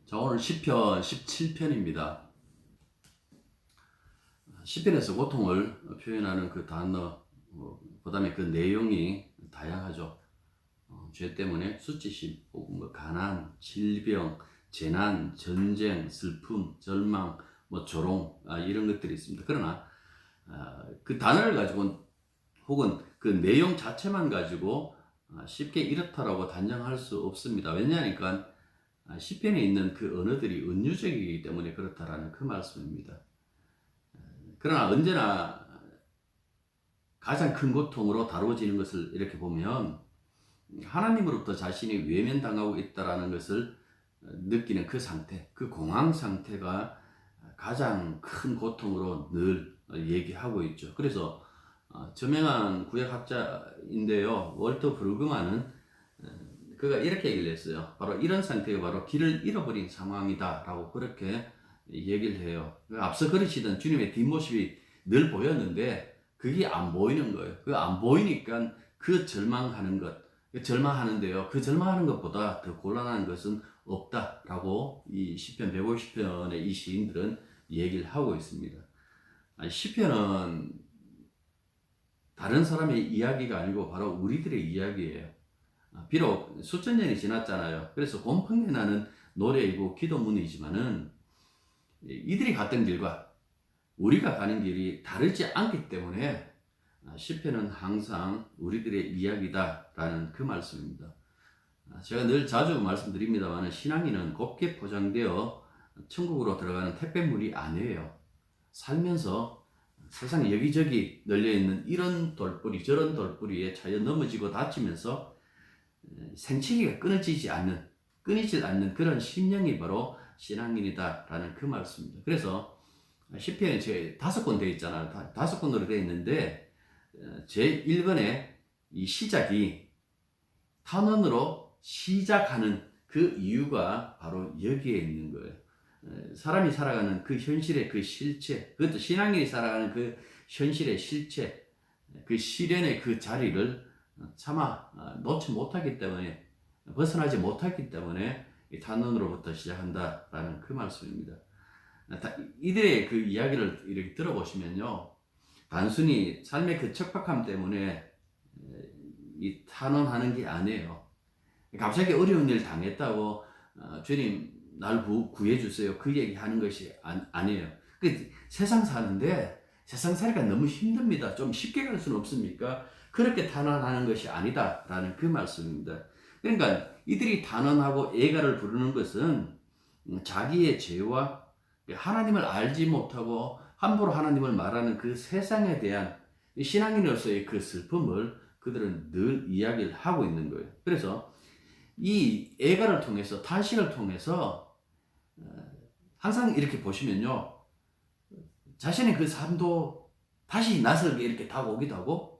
자, 오늘 시편 17편입니다. 시편에서 고통을 표현하는 그 단어, 그 다음에 그 내용이 다양하죠. 죄 때문에 수치심, 혹은 가난, 질병, 재난, 전쟁, 슬픔, 절망, 조롱, 이런 것들이 있습니다. 그러나 그 단어를 가지고 혹은 그 내용 자체만 가지고 쉽게 이렇다라고 단정할 수 없습니다. 왜냐하니까 시편에 있는 그 언어들이 은유적이기 때문에 그렇다라는 그 말씀입니다. 그러나 언제나 가장 큰 고통으로 다루어지는 것을 이렇게 보면 하나님으로부터 자신이 외면당하고 있다라는 것을 느끼는 그 상태, 그 공황 상태가 가장 큰 고통으로 늘 얘기하고 있죠. 그래서 저명한 구약학자인데요, 월터 브루그만은 그가 이렇게 얘기를 했어요. 바로 이런 상태가 바로 길을 잃어버린 상황이다라고 그렇게 얘기를 해요. 앞서 걸으시던 주님의 뒷모습이 늘 보였는데 그게 안 보이는 거예요. 그 안 보이니까 그 절망하는 것, 절망하는데요. 그 절망하는 것보다 더 곤란한 것은 없다라고 이 시편 150편의 이 시인들은 얘기를 하고 있습니다. 시편은 다른 사람의 이야기가 아니고 바로 우리들의 이야기예요. 비록 수천 년이 지났잖아요. 그래서 곰팡이 나는 노래이고 기도문이지만은 이들이 갔던 길과 우리가 가는 길이 다르지 않기 때문에 시편은 항상 우리들의 이야기다라는 그 말씀입니다. 제가 늘 자주 말씀드립니다만 신앙인은 곱게 포장되어 천국으로 들어가는 택배물이 아니에요. 살면서 세상 여기저기 널려있는 이런 돌뿌리 저런 돌뿌리에 차여 넘어지고 다치면서 생치기가 끊어지지 않는 그런 심령이 바로 신앙인이다라는 그 말씀입니다. 그래서 시편에 제 5권 되어 있잖아요. 5권으로 되어 있는데 제 1권의 이 시작이 탄원으로 시작하는 그 이유가 바로 여기에 있는 거예요. 사람이 살아가는 그 현실의 그 실체, 그것도 신앙인이 살아가는 그 현실의 실체, 그 시련의 그 자리를 차마 놓지 못하기 때문에, 벗어나지 못하기 때문에 탄원으로부터 시작한다라는 그 말씀입니다. 이들의 그 이야기를 이렇게 들어보시면요, 단순히 삶의 그 척박함 때문에 이 탄원하는 게 아니에요. 갑자기 어려운 일 당했다고 주님 날 구해 주세요, 그 얘기 하는 것이 아니에요. 세상 사는데 세상 살이가 너무 힘듭니다. 좀 쉽게 갈 수는 없습니까? 그렇게 탄원하는 것이 아니다라는 그 말씀입니다. 그러니까 이들이 탄원하고 애가를 부르는 것은 자기의 죄와 하나님을 알지 못하고 함부로 하나님을 말하는 그 세상에 대한 신앙인으로서의 그 슬픔을 그들은 늘 이야기를 하고 있는 거예요. 그래서 이 애가를 통해서, 탄식을 통해서 항상 이렇게 보시면요, 자신의 그 삶도 다시 낯설게 이렇게 다가오기도 하고,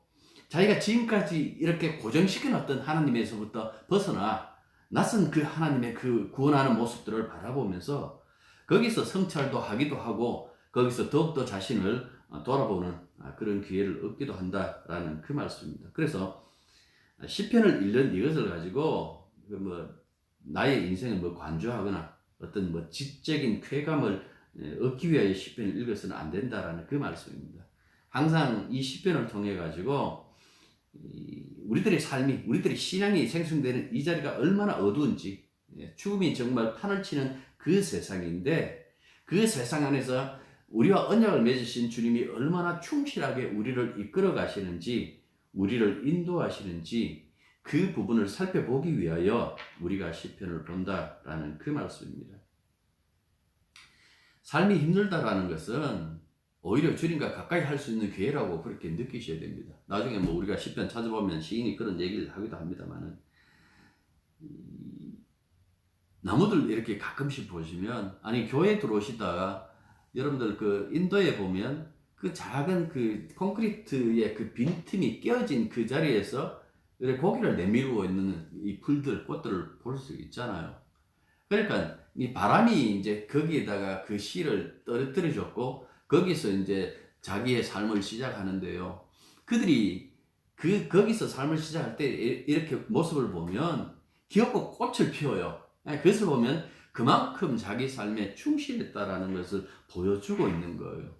자기가 지금까지 이렇게 고정시켜놨던 하나님에서부터 벗어나 낯선 그 하나님의 그 구원하는 모습들을 바라보면서 거기서 성찰도 하기도 하고, 거기서 더욱더 자신을 돌아보는 그런 기회를 얻기도 한다라는 그 말씀입니다. 그래서 시편을 읽는 이것을 가지고 나의 인생을 관조하거나 어떤 지적인 쾌감을 얻기 위하여 시편을 읽어서는 안 된다라는 그 말씀입니다. 항상 이 시편을 통해 가지고 우리들의 삶이, 우리들의 신앙이 생성되는 이 자리가 얼마나 어두운지, 죽음이 정말 판을 치는 그 세상인데, 그 세상 안에서 우리와 언약을 맺으신 주님이 얼마나 충실하게 우리를 이끌어 가시는지, 우리를 인도하시는지 그 부분을 살펴보기 위하여 우리가 시편을 본다라는 그 말씀입니다. 삶이 힘들다라는 것은 오히려 주님과 가까이 할 수 있는 기회라고 그렇게 느끼셔야 됩니다. 나중에 우리가 시편 찾아보면 시인이 그런 얘기를 하기도 합니다만은, 나무들 이렇게 가끔씩 보시면, 아니 교회 들어오시다가 여러분들 그 인도에 보면 그 작은 그 콘크리트의 그 빈틈이 끼어진 그 자리에서 이렇게 고기를 내밀고 있는 이 풀들, 꽃들을 볼 수 있잖아요. 그러니까 이 바람이 이제 거기에다가 그 씨를 떨어뜨려 줬고, 거기서 이제 자기의 삶을 시작하는데요. 그들이 거기서 삶을 시작할 때 이렇게 모습을 보면 귀엽고 꽃을 피워요. 그것을 보면 그만큼 자기 삶에 충실했다라는 것을 보여주고 있는 거예요.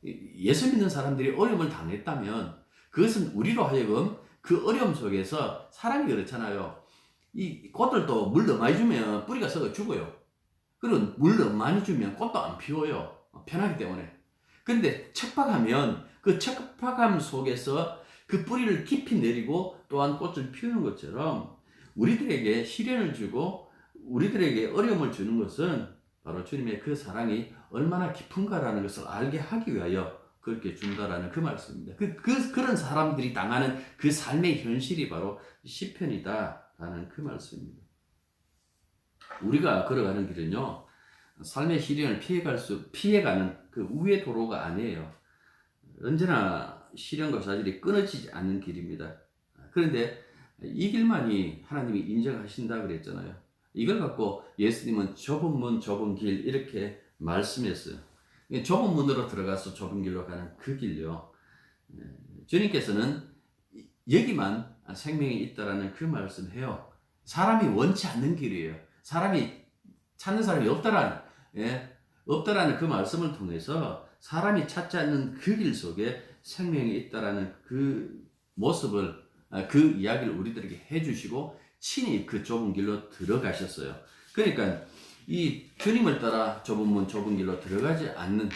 예수 믿는 사람들이 어려움을 당했다면 그것은 우리로 하여금 그 어려움 속에서 사람이 그렇잖아요. 이 꽃들도 물 너무 많이 주면 뿌리가 썩어 죽어요. 그리고 물 너무 많이 주면 꽃도 안 피워요. 편하기 때문에. 근데 척박하면 그 척박함 속에서 그 뿌리를 깊이 내리고 또한 꽃을 피우는 것처럼 우리들에게 시련을 주고 우리들에게 어려움을 주는 것은 바로 주님의 그 사랑이 얼마나 깊은가라는 것을 알게 하기 위하여 그렇게 준다라는 그 말씀입니다. 그런 사람들이 당하는 그 삶의 현실이 바로 시편이다라는 그 말씀입니다. 우리가 걸어가는 길은요, 삶의 시련을 피해가는 그 우회 도로가 아니에요. 언제나 시련과 사실이 끊어지지 않는 길입니다. 그런데 이 길만이 하나님이 인정하신다 그랬잖아요. 이걸 갖고 예수님은 좁은 문, 좁은 길 이렇게 말씀했어요. 좁은 문으로 들어가서 좁은 길로 가는 그 길요. 주님께서는 여기만 생명이 있다라는 그 말씀해요. 사람이 원치 않는 길이에요. 찾는 사람이 없다라는 그 말씀을 통해서 사람이 찾지 않는 그 길 속에 생명이 있다라는 그 모습을, 그 이야기를 우리들에게 해주시고 친히 그 좁은 길로 들어가셨어요. 그러니까 이 주님을 따라 좁은 문, 좁은 길로 들어가지 않는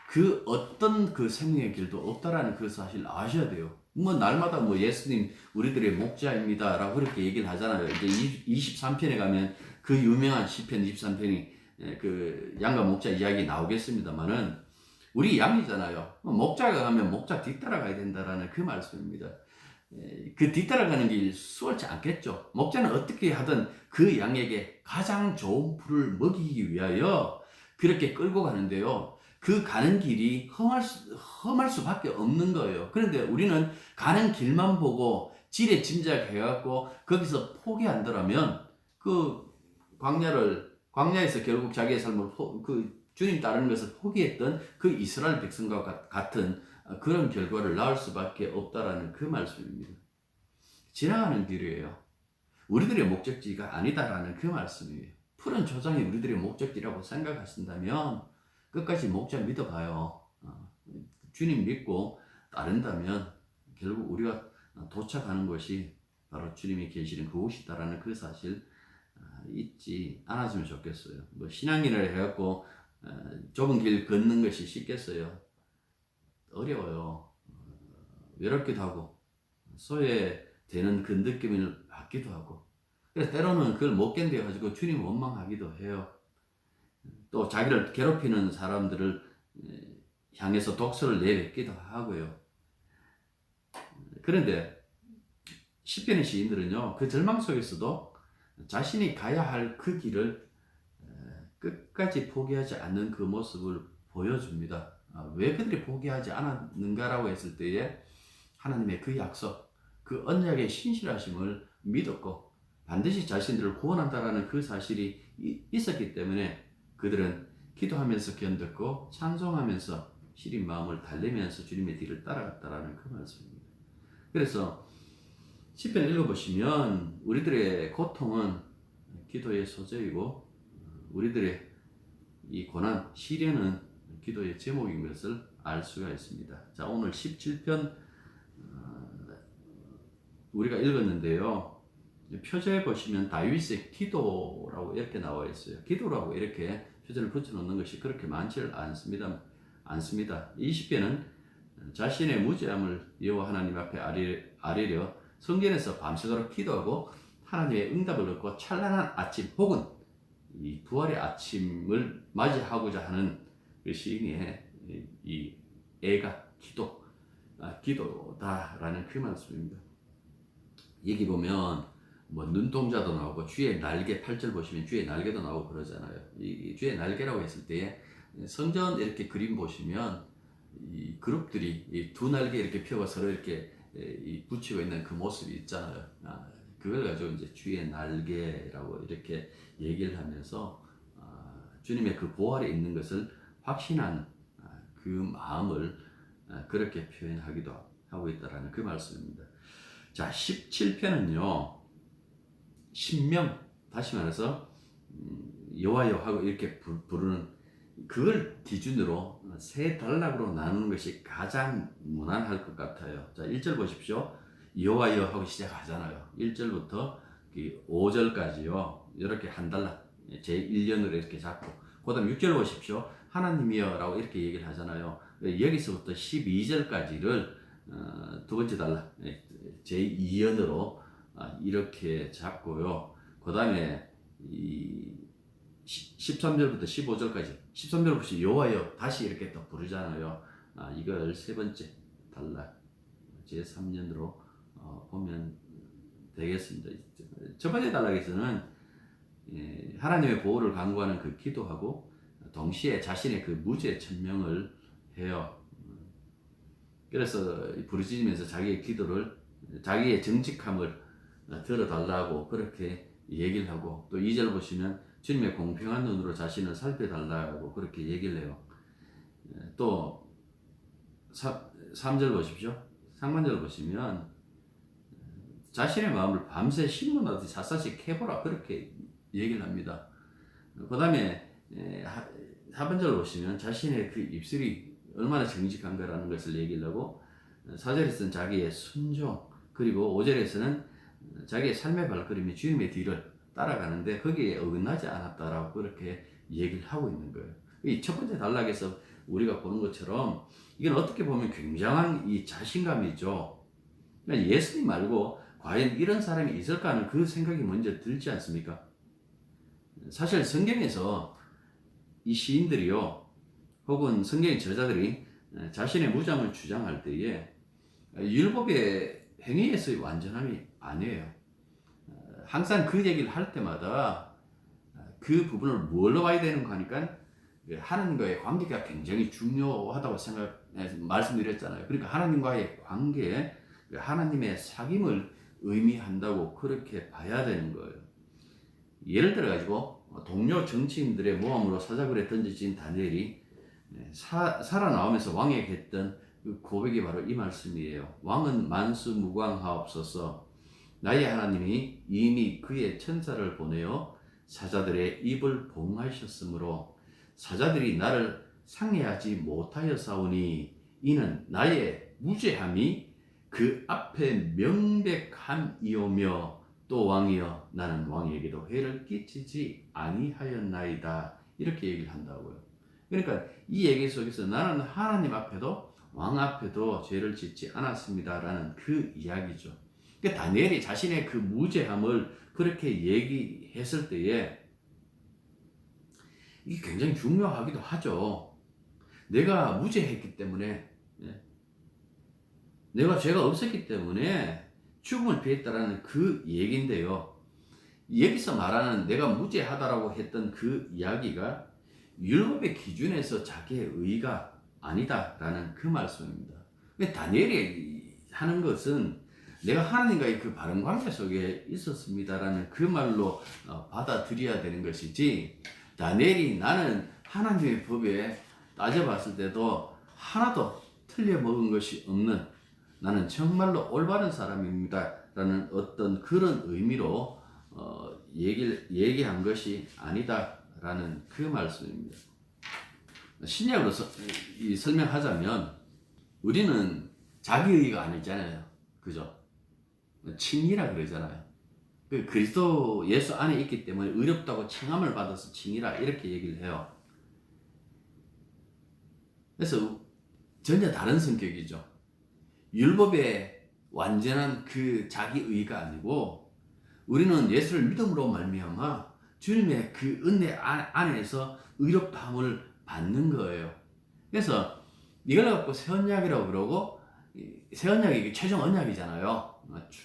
그 어떤 그 생명의 길도 없다라는 그 사실을 아셔야 돼요. 날마다 예수님 우리들의 목자입니다 라고 그렇게 얘기를 하잖아요. 이제 23편에 가면 그 유명한 시편 23편이 그 양과 목자 이야기 나오겠습니다만은 우리 양이잖아요. 목자가 가면 목자 뒤따라가야 된다라는 그 말씀입니다. 그 뒤따라가는 길 수월치 않겠죠. 목자는 어떻게 하든 그 양에게 가장 좋은 풀을 먹이기 위하여 그렇게 끌고 가는데요. 그 가는 길이 험할 수밖에 없는 거예요. 그런데 우리는 가는 길만 보고 지레 짐작해갖고 거기서 포기한다면 그 광야에서 결국 자기의 삶을 주님 따르는 것을 포기했던 그 이스라엘 백성과 같은 그런 결과를 낳을 수밖에 없다라는 그 말씀입니다. 지나가는 길이에요. 우리들의 목적지가 아니다라는 그 말씀이에요. 푸른 초장이 우리들의 목적지라고 생각하신다면 끝까지 목자 믿어봐요. 주님 믿고 따른다면 결국 우리가 도착하는 것이 바로 주님이 계시는 그곳이다라는 그 사실 잊지 않았으면 좋겠어요. 신앙인을 해갖고 좁은 길 걷는 것이 쉽겠어요. 어려워요. 외롭기도 하고 소외되는 그 느낌을 받기도 하고 그래서 때로는 그걸 못 견뎌가지고 주님 원망하기도 해요. 또 자기를 괴롭히는 사람들을 향해서 독서를 내뱉기도 하고요. 그런데 시편의 시인들은요, 그 절망 속에서도 자신이 가야 할 그 길을 끝까지 포기하지 않는 그 모습을 보여줍니다. 왜 그들이 포기하지 않았는가라고 했을 때에 하나님의 그 약속, 그 언약의 신실하심을 믿었고 반드시 자신들을 구원한다라는 그 사실이 있었기 때문에 그들은 기도하면서 견뎠고 찬송하면서 시린 마음을 달래면서 주님의 뒤를 따라갔다라는 그 말씀입니다. 그래서 시편 읽어보시면 우리들의 고통은 기도의 소재이고 우리들의 이 고난, 시련은 기도의 제목인 것을 알 수가 있습니다. 자, 오늘 17편 우리가 읽었는데요. 표제에 보시면 다윗의 기도라고 이렇게 나와 있어요. 기도라고 이렇게 표제를 붙여놓는 것이 그렇게 많지를 않습니다. 이 시편은 자신의 무죄함을 여호와 하나님 앞에 아뢰려 성전에서 밤새도록 기도하고 하나님의 응답을 얻고 찬란한 아침 혹은 이 부활의 아침을 맞이하고자 하는 그 시인의 이 애가 기도다라는 그 말씀입니다. 여기 보면 눈동자도 나오고 쥐의 날개 8절 보시면 쥐의 날개도 나오고 그러잖아요. 이 쥐의 날개라고 했을 때에 성전 이렇게 그림 보시면 이 그룹들이 이 두 날개 이렇게 펴고 서로 이렇게 붙이고 있는 그 모습이 있잖아요. 그걸 가지고 이제 쥐의 날개라고 이렇게 얘기를 하면서 주님의 그 부활에 있는 것을 확신한 그 마음을 그렇게 표현하기도 하고 있다라는 그 말씀입니다. 자, 17편은요. 신명, 다시 말해서 여호와여 하고 이렇게 부르는 그걸 기준으로 세 단락으로 나누는 것이 가장 무난할 것 같아요. 자, 1절 보십시오. 여호와여 하고 시작하잖아요. 1절부터 5절까지요. 이렇게 한 단락 제1년으로 이렇게 잡고 그 다음 6절 보십시오. 하나님이여 라고 이렇게 얘기를 하잖아요. 여기서부터 12절까지를 두 번째 단락 제2연으로 이렇게 잡고요. 그 다음에 13절부터 15절까지 13절부터 여호와여 다시 이렇게 또 부르잖아요. 이걸 세 번째 단락 제3년으로 보면 되겠습니다. 첫 번째 단락에서는 하나님의 보호를 간구하는 그 기도하고 동시에 자신의 그 무죄 천명을 해요. 그래서 부르짖으면서 자기의 기도를 자기의 정직함을 들어달라고 그렇게 얘기를 하고 또 2절 보시면 주님의 공평한 눈으로 자신을 살펴달라고 그렇게 얘기를 해요. 또 3절 보십시오. 상반절 보시면 자신의 마음을 밤새 신문하듯이 샅샅이 캐보라 그렇게 얘기를 합니다. 그 다음에 하반절 보시면 자신의 그 입술이 얼마나 정직한가라는 것을 얘기를 하고 4절에서는 자기의 순종 그리고 5절에서는 자기의 삶의 발걸음이 주님의 뒤를 따라가는데 거기에 어긋나지 않았다라고 그렇게 얘기를 하고 있는 거예요. 이 첫 번째 단락에서 우리가 보는 것처럼 이건 어떻게 보면 굉장한 이 자신감이죠. 그러니까 예수님 말고 과연 이런 사람이 있을까 하는 그 생각이 먼저 들지 않습니까? 사실 성경에서 이 시인들이요 혹은 성경의 저자들이 자신의 무장을 주장할 때에 율법의 행위에서의 완전함이 아니에요. 항상 그 얘기를 할 때마다 그 부분을 뭘로 봐야 되는가 하니까 하나님과의 관계가 굉장히 중요하다고 말씀드렸잖아요. 그러니까 하나님과의 관계, 하나님의 사귐을 의미한다고 그렇게 봐야 되는 거예요. 예를 들어 가지고 동료 정치인들의 모함으로 사자굴에 던져진 다니엘이 살아나오면서 왕에게 했던 그 고백이 바로 이 말씀이에요. 왕은 만수무강하옵소서. 나의 하나님이 이미 그의 천사를 보내어 사자들의 입을 봉하셨으므로 사자들이 나를 상해하지 못하였사오니 이는 나의 무죄함이 그 앞에 명백함이오며 또 왕이여 나는 왕에게도 해를 끼치지 아니하였나이다 이렇게 얘기를 한다고요. 그러니까 이 얘기 속에서 나는 하나님 앞에도 왕 앞에도 죄를 짓지 않았습니다라는 그 이야기죠. 그러니까 다니엘이 자신의 그 무죄함을 그렇게 얘기했을 때에 이게 굉장히 중요하기도 하죠. 내가 무죄했기 때문에 내가 죄가 없었기 때문에 죽음을 피했다라는 그 얘기인데요. 여기서 말하는 내가 무죄하다라고 했던 그 이야기가 율법의 기준에서 자기의 의가 아니다라는 그 말씀입니다. 다니엘이 하는 것은 내가 하나님과의 그 바른 관계 속에 있었습니다라는 그 말로 받아들여야 되는 것이지 다니엘이 나는 하나님의 법에 따져봤을 때도 하나도 틀려먹은 것이 없는 나는 정말로 올바른 사람입니다 라는 어떤 그런 의미로 얘기한 것이 아니다 라는 그 말씀입니다. 신약으로 설명하자면 우리는 자기의가 아니잖아요. 그죠? 칭이라 그러잖아요. 그리스도 예수 안에 있기 때문에 의롭다고 칭함을 받아서 칭이라 이렇게 얘기를 해요. 그래서 전혀 다른 성격이죠. 율법의 완전한 그 자기의가 아니고 우리는 예수를 믿음으로 말미암아 주님의 그 은혜 안에서 의롭다함을 받는 거예요. 그래서 이걸 갖고 새 언약이라고 그러고 새 언약이 최종 언약이잖아요.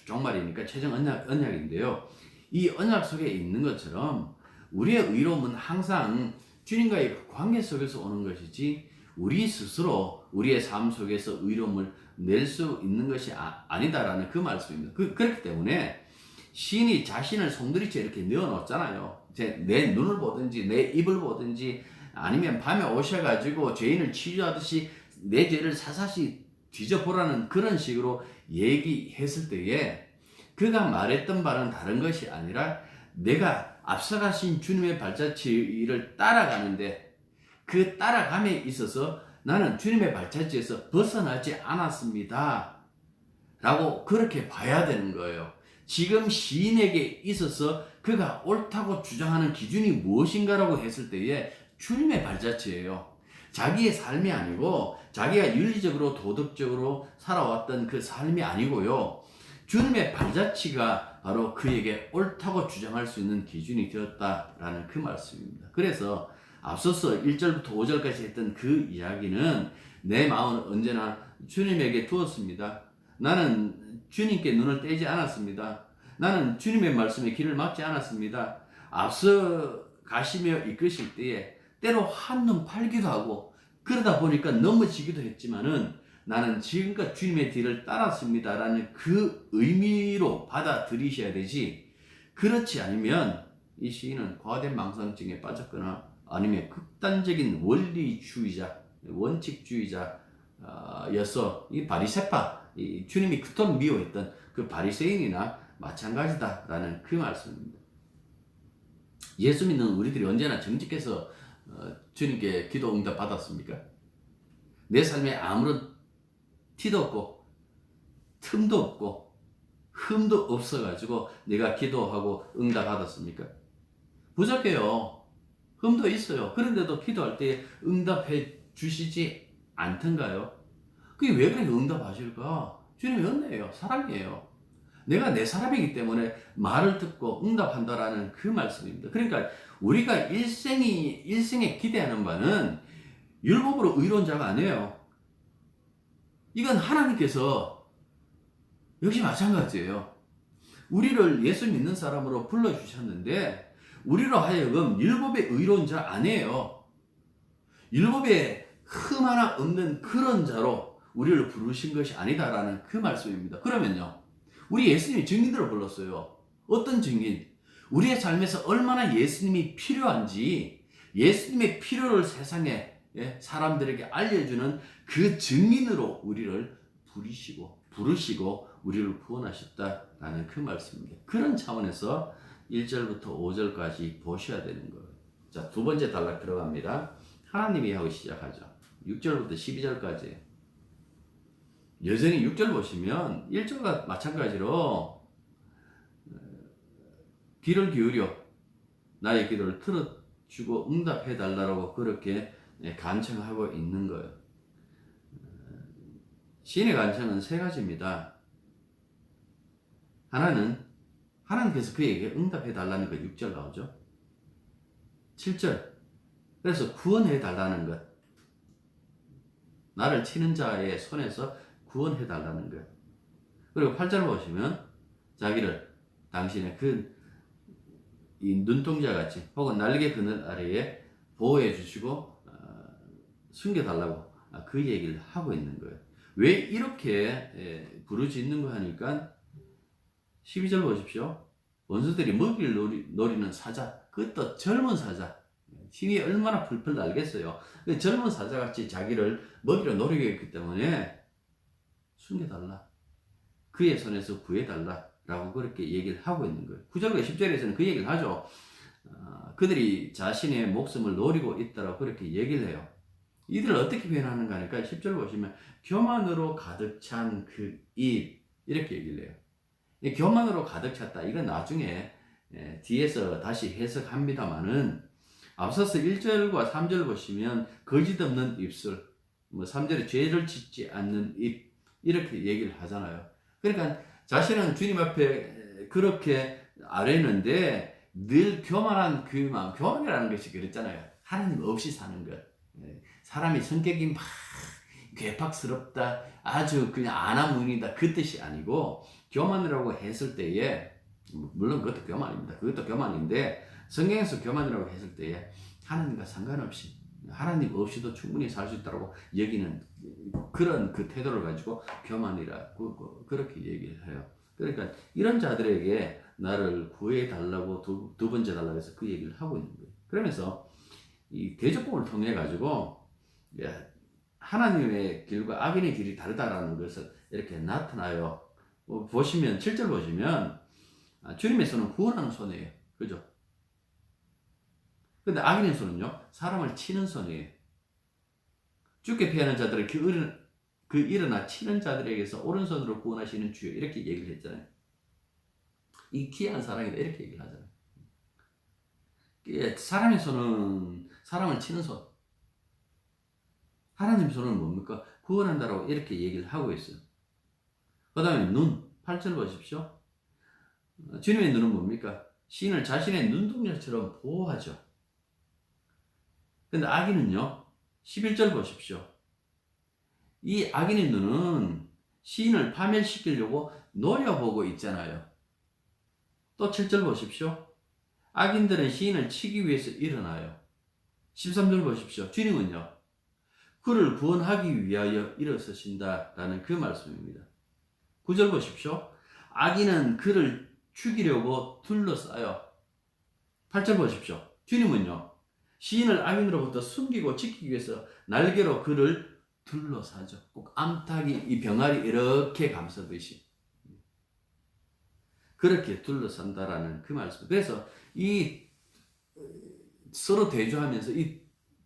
종말이니까 최종 언약인데요. 이 언약 속에 있는 것처럼 우리의 의로움은 항상 주님과의 관계 속에서 오는 것이지 우리 스스로 우리의 삶 속에서 의로움을 낼 수 있는 것이 아니다라는 그 말씀입니다. 그렇기 때문에 시인이 자신을 송두리째 이렇게 넣어놓잖아요. 내 눈을 보든지 내 입을 보든지 아니면 밤에 오셔가지고 죄인을 치유하듯이 내 죄를 사사시 뒤져보라는 그런 식으로 얘기했을 때에 그가 말했던 바는 다른 것이 아니라 내가 앞서가신 주님의 발자취를 따라가는데 그 따라감에 있어서 나는 주님의 발자취에서 벗어나지 않았습니다. 라고 그렇게 봐야 되는 거예요. 지금 시인에게 있어서 그가 옳다고 주장하는 기준이 무엇인가라고 했을 때에 주님의 발자취예요. 자기의 삶이 아니고 자기가 윤리적으로 도덕적으로 살아왔던 그 삶이 아니고요. 주님의 발자취가 바로 그에게 옳다고 주장할 수 있는 기준이 되었다라는 그 말씀입니다. 그래서 앞서서 1절부터 5절까지 했던 그 이야기는 내 마음은 언제나 주님에게 두었습니다. 나는 주님께 눈을 떼지 않았습니다. 나는 주님의 말씀에 귀를 막지 않았습니다. 앞서 가시며 이끄실 때에 때로 한눈 팔기도 하고 그러다 보니까 넘어지기도 했지만은 나는 지금껏 주님의 뒤를 따랐습니다 라는 그 의미로 받아들이셔야 되지, 그렇지 않으면 이 시인은 과된 망상증에 빠졌거나 아니면 극단적인 원리주의자, 원칙주의자여서 이 바리새파, 이 주님이 그토록 미워했던 그 바리새인이나 마찬가지다라는 그 말씀입니다. 예수 믿는 우리들이 언제나 정직해서 주님께 기도 응답 받았습니까? 내 삶에 아무런 티도 없고 틈도 없고 흠도 없어가지고 내가 기도하고 응답 받았습니까? 부족해요. 흠도 있어요. 그런데도 기도할 때 응답해 주시지 않던가요? 그게 왜 그렇게 응답하실까? 주님이 은혜예요. 사랑이에요. 내가 내 사람이기 때문에 말을 듣고 응답한다라는 그 말씀입니다. 그러니까 우리가 일생에 기대하는 바는 율법으로 의로운 자가 아니에요. 이건 하나님께서 역시 마찬가지예요. 우리를 예수 믿는 사람으로 불러주셨는데 우리로 하여금 율법에 의로운 자 아니에요. 율법에 흠 하나 없는 그런 자로 우리를 부르신 것이 아니다라는 그 말씀입니다. 그러면요, 우리 예수님이 증인들을 불렀어요. 어떤 증인? 우리의 삶에서 얼마나 예수님이 필요한지 예수님의 필요를 세상에 사람들에게 알려주는 그 증인으로 우리를 부르시고 우리를 구원하셨다라는 그 말씀입니다. 그런 차원에서 1절부터 5절까지 보셔야 되는 거예요. 자, 두 번째 단락 들어갑니다. 하나님이 하고 시작하죠. 6절부터 12절까지. 여전히 6절 보시면 1절과 마찬가지로 귀를 기울여 나의 기도를 들어주고 응답해 달라고 그렇게 간청하고 있는 거예요. 시인의 간청은 세 가지입니다. 하나는 하나님께서 그에게 응답해 달라는 것, 6절 나오죠. 7절, 그래서 구원해 달라는 것, 나를 치는 자의 손에서 구원해 달라는 것. 그리고 8절 보시면 자기를 당신의 이 눈동자 같이 혹은 날개 그늘 아래에 보호해 주시고 숨겨달라고 그 얘기를 하고 있는 거예요. 왜 이렇게 부르짖는가 하니까 12절 보십시오. 원수들이 먹이를 노리는 사자, 그것도 젊은 사자, 힘이 얼마나 풀풀 날겠어요. 젊은 사자같이 자기를 먹이로 노리고 있기 때문에 숨겨달라, 그의 손에서 구해달라 라고 그렇게 얘기를 하고 있는 거예요. 9절과 10절에서는 그 얘기를 하죠. 그들이 자신의 목숨을 노리고 있다라고 그렇게 얘기를 해요. 이들을 어떻게 표현하는가 하니까 10절 보시면 교만으로 가득 찬 그 입, 이렇게 얘기를 해요. 이 교만으로 가득 찼다, 이건 나중에 뒤에서 다시 해석합니다만은 앞서서 1절과 3절 보시면 거짓 없는 입술, 3절에 죄를 짓지 않는 입, 이렇게 얘기를 하잖아요. 그러니까 자신은 주님 앞에 그렇게 아뢰는데 늘 교만한 그 마음, 교만이라는 것이 그랬잖아요. 하나님 없이 사는 것. 사람이 성격이 막 괴팍스럽다, 아주 그냥 안하무인이다, 그 뜻이 아니고, 교만이라고 했을 때에, 물론 그것도 교만입니다. 그것도 교만인데 성경에서 교만이라고 했을 때에 하나님과 상관없이, 하나님 없이도 충분히 살 수 있다고 여기는 그런 그 태도를 가지고 교만이라고 그렇게 얘기를 해요. 그러니까 이런 자들에게 나를 구해 달라고 두 번째 달라고 해서 그 얘기를 하고 있는 거예요. 그러면서 이 대적공을 통해 가지고 하나님의 길과 악인의 길이 다르다라는 것을 이렇게 나타나요. 보시면 7절 보시면 주님의 손은 구원하는 손이에요. 그죠? 근데 악인의 손은요, 사람을 치는 손이에요. 죽게 피하는 자들을 그 일어나 치는 자들에게서 오른손으로 구원하시는 주여, 이렇게 얘기를 했잖아요. 이 귀한 사랑이다, 이렇게 얘기를 하잖아요. 사람의 손은 사람을 치는 손. 하나님 손은 뭡니까? 구원한다라고 이렇게 얘기를 하고 있어요. 그 다음에 눈, 8절 보십시오. 주님의 눈은 뭡니까? 시인을 자신의 눈동자처럼 보호하죠. 근데 악인은요, 11절 보십시오. 이 악인의 눈은 시인을 파멸시키려고 노려보고 있잖아요. 또 7절 보십시오. 악인들은 시인을 치기 위해서 일어나요. 13절 보십시오. 주님은요, 그를 구원하기 위하여 일어서신다라는 그 말씀입니다. 9절 보십시오. 악인은 그를 죽이려고 둘러싸요. 8절 보십시오. 주님은요, 시인을 악인으로부터 숨기고 지키기 위해서 날개로 그를 둘러싸죠. 꼭 암탉이 이 병아리 이렇게 감싸듯이 그렇게 둘러싼다라는 그 말씀. 그래서 이 서로 대조하면서 이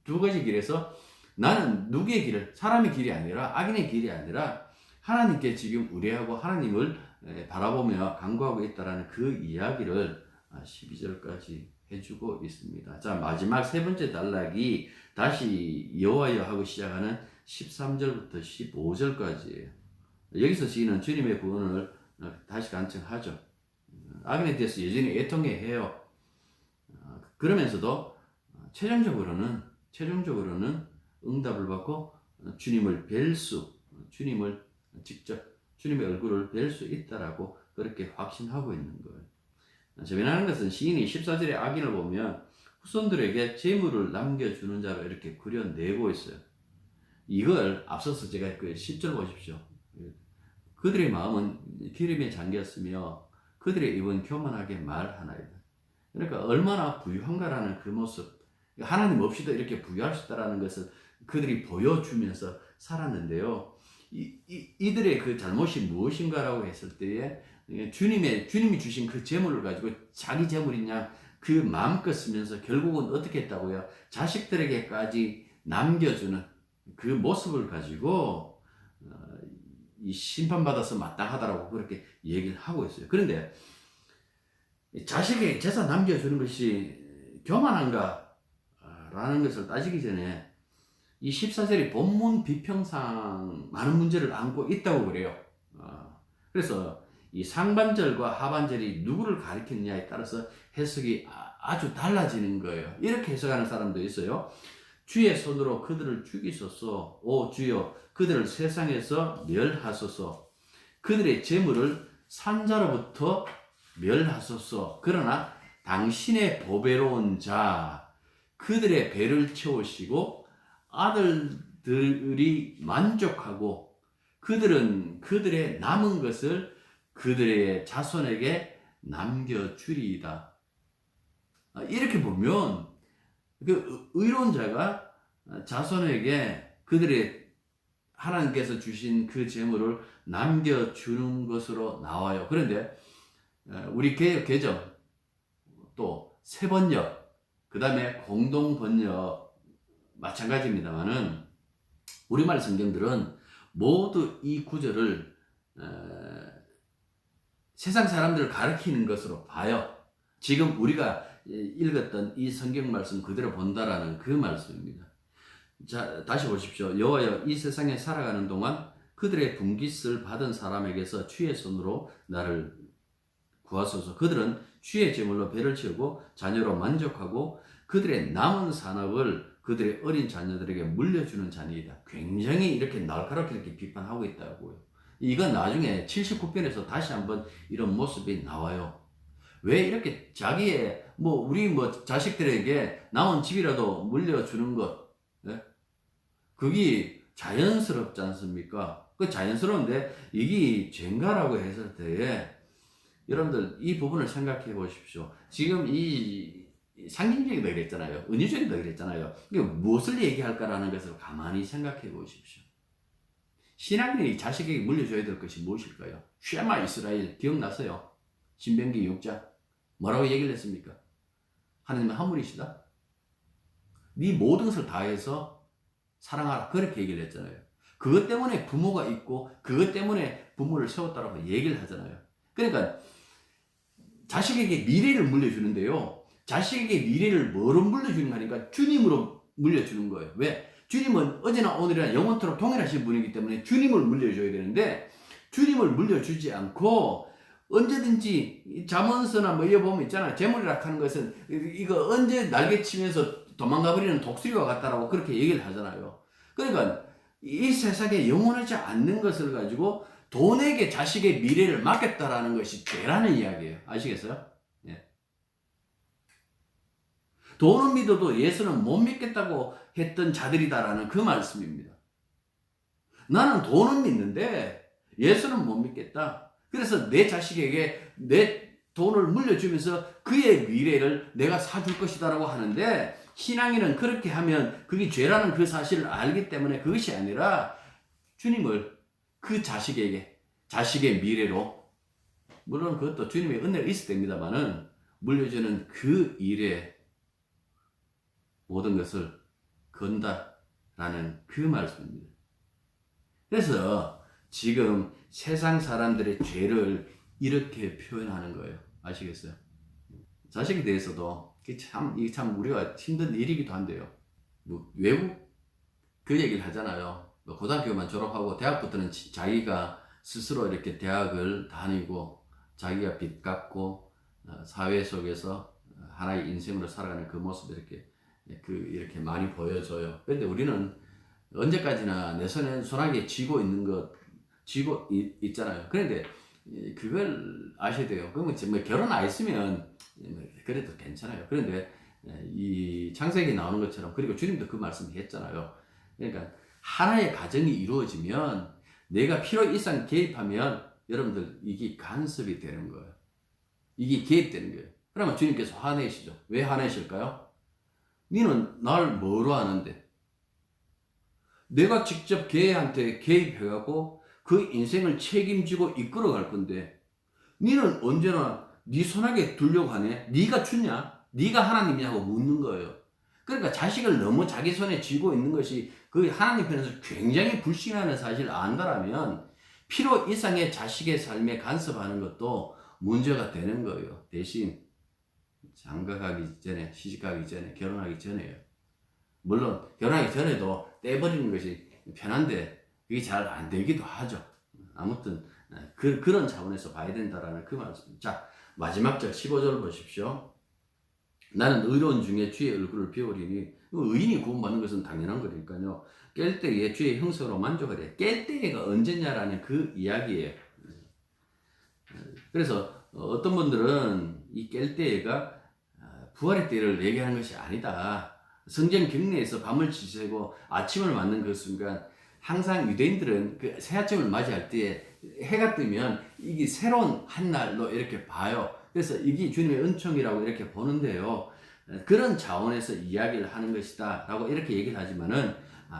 두 가지 길에서 나는 누구의 길을, 사람의 길이 아니라 악인의 길이 아니라 하나님께 지금 의뢰하고 하나님을 바라보며 간구하고 있다라는 그 이야기를 12절까지 해주고 있습니다. 자, 마지막 세 번째 단락이 다시 여호와여 하고 시작하는 13절부터 15절까지예요. 여기서 시인은 주님의 구원을 다시 간청하죠. 악인에 대해서 여전히 애통해 해요. 그러면서도 최종적으로는 응답을 받고 주님을 주님을 직접 주님의 얼굴을 뵐 수 있다라고 그렇게 확신하고 있는 거예요. 재미나는 것은 시인이 14절의 악인을 보면 후손들에게 재물을 남겨주는 자로 이렇게 그려내고 있어요. 이걸 앞서서 제가 그 10절 보십시오. 그들의 마음은 기름에 잠겼으며 그들의 입은 교만하게 말하나이다. 그러니까 얼마나 부유한가라는 그 모습, 하나님 없이도 이렇게 부유할 수 있다는 것을 그들이 보여주면서 살았는데요. 이들의 그 잘못이 무엇인가라고 했을 때에 주님이 주신 그 재물을 가지고 자기 재물이냐 그 마음껏 쓰면서 결국은 어떻게 했다고요? 자식들에게까지 남겨주는 그 모습을 가지고 이 심판받아서 마땅하다라고 그렇게 얘기를 하고 있어요. 그런데 자식에게 재산 남겨주는 것이 교만한가? 라는 것을 따지기 전에 이 14절이 본문 비평상 많은 문제를 안고 있다고 그래요. 그래서 이 상반절과 하반절이 누구를 가리키느냐에 따라서 해석이 아주 달라지는 거예요. 이렇게 해석하는 사람도 있어요. 주의 손으로 그들을 죽이소서. 오 주여 그들을 세상에서 멸하소서. 그들의 재물을 산자로부터 멸하소서. 그러나 당신의 보배로운 자 그들의 배를 채우시고 아들들이 만족하고 그들은 그들의 남은 것을 그들의 자손에게 남겨주리이다. 이렇게 보면 그 의로운 자가 자손에게 그들의 하나님께서 주신 그 재물을 남겨주는 것으로 나와요. 그런데 우리 개정 또 새번역 그 다음에 공동번역 마찬가지입니다만은 우리말 성경들은 모두 이 구절을 세상 사람들을 가리키는 것으로 봐요. 지금 우리가 읽었던 이 성경 말씀 그대로 본다라는 그 말씀입니다. 자, 다시 보십시오. 여호와여 이 세상에 살아가는 동안 그들의 분깃을 받은 사람에게서 주의 손으로 나를 구하소서. 그들은 주의 제물로 배를 채우고 자녀로 만족하고 그들의 남은 산업을 그들의 어린 자녀들에게 물려주는 자니이다. 굉장히 이렇게 날카롭게 이렇게 비판하고 있다고요. 이건 나중에 79편에서 다시 한번 이런 모습이 나와요. 왜 이렇게 자기의 우리 자식들에게 남은 집이라도 물려주는 것, 네? 그게 자연스럽지 않습니까? 그 자연스러운데 이게 죄인가라고 했을 때에 여러분들 이 부분을 생각해 보십시오. 지금 이 상징적이다 그랬잖아요. 은유적이다 그랬잖아요. 무엇을 얘기할까라는 것을 가만히 생각해 보십시오. 신앙인이 자식에게 물려줘야 될 것이 무엇일까요? 쉐마 이스라엘 기억나세요? 신명기 6장 뭐라고 얘기를 했습니까? 하나님은 한 분이시다. 네 모든 것을 다해서 사랑하라. 그렇게 얘기를 했잖아요. 그것 때문에 부모가 있고 그것 때문에 부모를 세웠다라고 얘기를 하잖아요. 그러니까 자식에게 미래를 물려주는데요. 자식에게 미래를 뭐로 물려주는 거니까 주님으로 물려주는 거예요. 왜? 주님은 어제나 오늘이나 영원토록 동일하신 분이기 때문에 주님을 물려줘야 되는데 주님을 물려주지 않고 언제든지 잠언서나 뭐 이거 보면 있잖아요. 재물이라 하는 것은 이거 언제 날개치면서 도망가버리는 독수리와 같다라고 그렇게 얘기를 하잖아요. 그러니까 이 세상에 영원하지 않는 것을 가지고 돈에게 자식의 미래를 맡겼다라는 것이 죄라는 이야기예요. 아시겠어요? 예. 돈은 믿어도 예수는 못 믿겠다고 했던 자들이다라는 그 말씀입니다. 나는 돈은 믿는데 예수는 못 믿겠다. 그래서 내 자식에게 내 돈을 물려주면서 그의 미래를 내가 사줄 것이다라고 하는데 신앙인은 그렇게 하면 그게 죄라는 그 사실을 알기 때문에 그것이 아니라 주님을 그 자식에게 자식의 미래로 물론 그것도 주님의 은혜가 있을 때입니다만은 물려주는 그 일에 모든 것을 건다라는 그 말씀입니다. 그래서 지금 세상 사람들의 죄를 이렇게 표현하는 거예요. 아시겠어요? 자식에 대해서도 이게 참 우리가 힘든 일이기도 한데요. 뭐 외국 그 얘기를 하잖아요. 뭐 고등학교만 졸업하고 대학부터는 자기가 스스로 이렇게 대학을 다니고 자기가 빚 갚고 사회 속에서 하나의 인생으로 살아가는 그 모습을 이렇게 많이 보여줘요. 그런데 우리는 언제까지나 내 손에 손아귀에 쥐고 있는 것 쥐고 있잖아요. 그런데 그걸 아셔야 돼요. 그러면 뭐 결혼 안 했으면 그래도 괜찮아요. 그런데 이 창세기 나오는 것처럼 그리고 주님도 그 말씀 했잖아요. 그러니까 하나의 가정이 이루어지면 내가 필요 이상 개입하면 여러분들 이게 간섭이 되는 거예요. 이게 개입되는 거예요. 그러면 주님께서 화내시죠. 왜 화내실까요? 너는 날 뭐로 아는데? 내가 직접 걔한테 개입해갖고 그 인생을 책임지고 이끌어갈 건데 너는 언제나 네 손아귀에 두려고 하네? 네가 주냐? 네가 하나님이냐고 묻는 거예요. 그러니까 자식을 너무 자기 손에 쥐고 있는 것이 그 하나님 편에서 굉장히 불신하는 사실을 안다라면 필요 이상의 자식의 삶에 간섭하는 것도 문제가 되는 거예요. 대신 장가가기 전에, 시집가기 전에, 결혼하기 전에요. 물론 결혼하기 전에도 떼버리는 것이 편한데 그게 잘 안 되기도 하죠. 아무튼 그런 차원에서 봐야 된다라는 그 말씀. 자, 마지막 절 15절 보십시오. 나는 의로운 중에 주의 얼굴을 비우리니 의인이 구원받는 것은 당연한 거니까요. 깰 때에 주의 형상으로 만족하래. 깰 때가 언제냐라는 그 이야기예요. 그래서 어떤 분들은 이 깰 때가 부활의 때를 얘기하는 것이 아니다. 성전 경내에서 밤을 지새고 아침을 맞는 그 순간 항상 유대인들은 그 새 아침을 맞이할 때 해가 뜨면 이게 새로운 한날로 이렇게 봐요. 그래서 이게 주님의 은총이라고 이렇게 보는데요. 그런 차원에서 이야기를 하는 것이다 라고 이렇게 얘기를 하지만은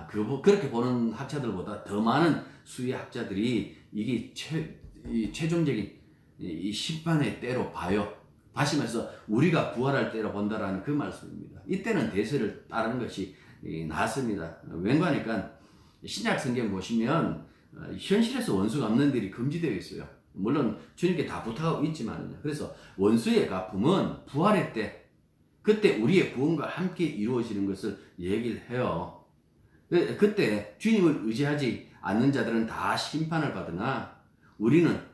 그렇게 보는 학자들보다 더 많은 수의 학자들이 이게 최종적인 이 심판의 때로 봐요. 다시 말해서 우리가 부활할 때로 본다라는 그 말씀입니다. 이때는 대세를 따르는 것이 낫습니다. 왠가니까 신약 성경 보시면 현실에서 원수 갚는 일이 금지되어 있어요. 물론 주님께 다 부탁하고 있지만요. 그래서 원수의 갚음은 부활의 때, 그때 우리의 구원과 함께 이루어지는 것을 얘기를 해요. 그때 주님을 의지하지 않는 자들은 다 심판을 받으나 우리는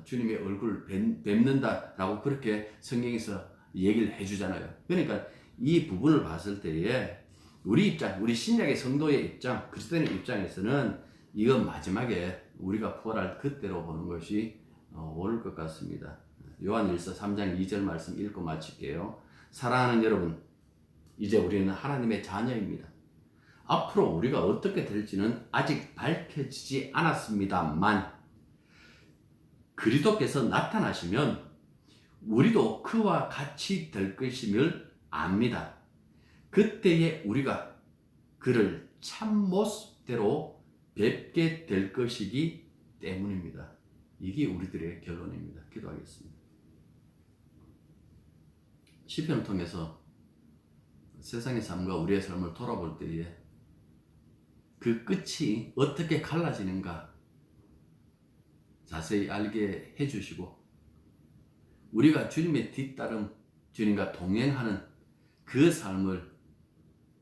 주님의 얼굴을 뵙는다라고 그렇게 성경에서 얘기를 해주잖아요. 그러니까 이 부분을 봤을 때에 우리 입장, 우리 신약의 성도의 입장, 그리스도인의 입장에서는 이건 마지막에 우리가 부활할 그때로 보는 것이 옳을 것 같습니다. 요한일서 3장 2절 말씀 읽고 마칠게요. 사랑하는 여러분, 이제 우리는 하나님의 자녀입니다. 앞으로 우리가 어떻게 될지는 아직 밝혀지지 않았습니다만 그리스도께서 나타나시면 우리도 그와 같이 될 것임을 압니다. 그때에 우리가 그를 참모습대로 뵙게 될 것이기 때문입니다. 이게 우리들의 결론입니다. 기도하겠습니다. 시편을 통해서 세상의 삶과 우리의 삶을 돌아볼 때에 그 끝이 어떻게 갈라지는가 자세히 알게 해주시고 우리가 주님의 뒤따름 주님과 동행하는 그 삶을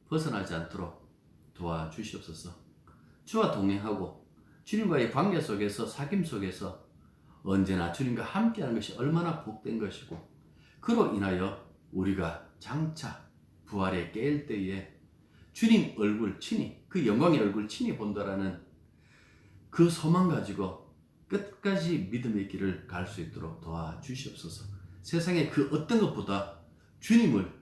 벗어나지 않도록 도와주시옵소서. 주와 동행하고 주님과의 관계 속에서 사귐 속에서 언제나 주님과 함께하는 것이 얼마나 복된 것이고 그로 인하여 우리가 장차 부활에 깨일 때에 주님 얼굴 친히 그 영광의 얼굴 친히 본다라는 그 소망 가지고 끝까지 믿음의 길을 갈 수 있도록 도와주시옵소서. 세상의 그 어떤 것보다 주님을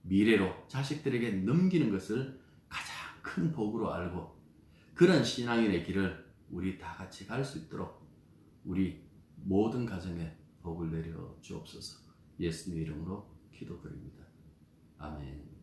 미래로 자식들에게 넘기는 것을 가장 큰 복으로 알고 그런 신앙인의 길을 우리 다 같이 갈 수 있도록 우리 모든 가정에 복을 내려 주옵소서. 예수님 이름으로 기도드립니다. 아멘.